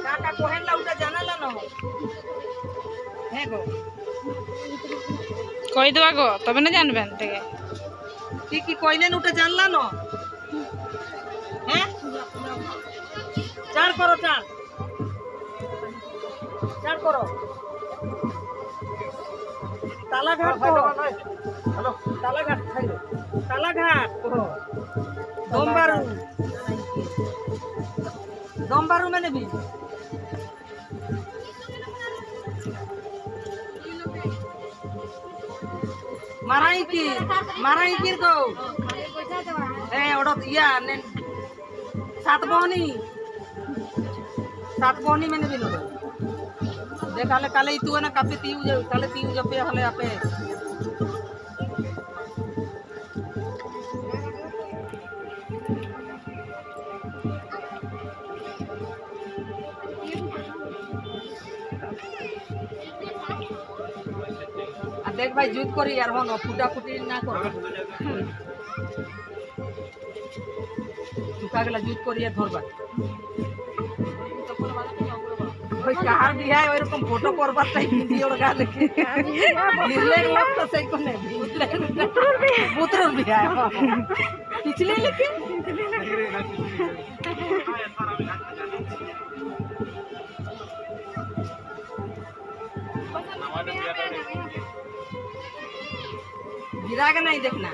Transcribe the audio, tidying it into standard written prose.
काका कोहेन लाउटा जाना ला न है गो কই দেবা গো তবে না জানবেন থেকে কি কইলেন ওটা জানলা ন হ্যাঁ চার করো চার চার করো তালাঘাট তো হ্যালো তালাঘাট খাইলো তালাঘাট দমবারু দমবারু মানে भी माराई की को ए ओडो या ने सात बहनी मैंने भी लो देखाले काले तू ना काफी तीउ जे काले तीउ जे पे हले आपे देख भाई जुट करी यार हो न फुटा फुटी ना करो चुका गेला जुट करी यार धरबा ओई कहार बिया है ओरकम फोटो करबा ताई वीडियो लगा लेके निर्ले लोग तो सही कोने बुतरुर बिया है पिछले लेके गिरा के नहीं देखना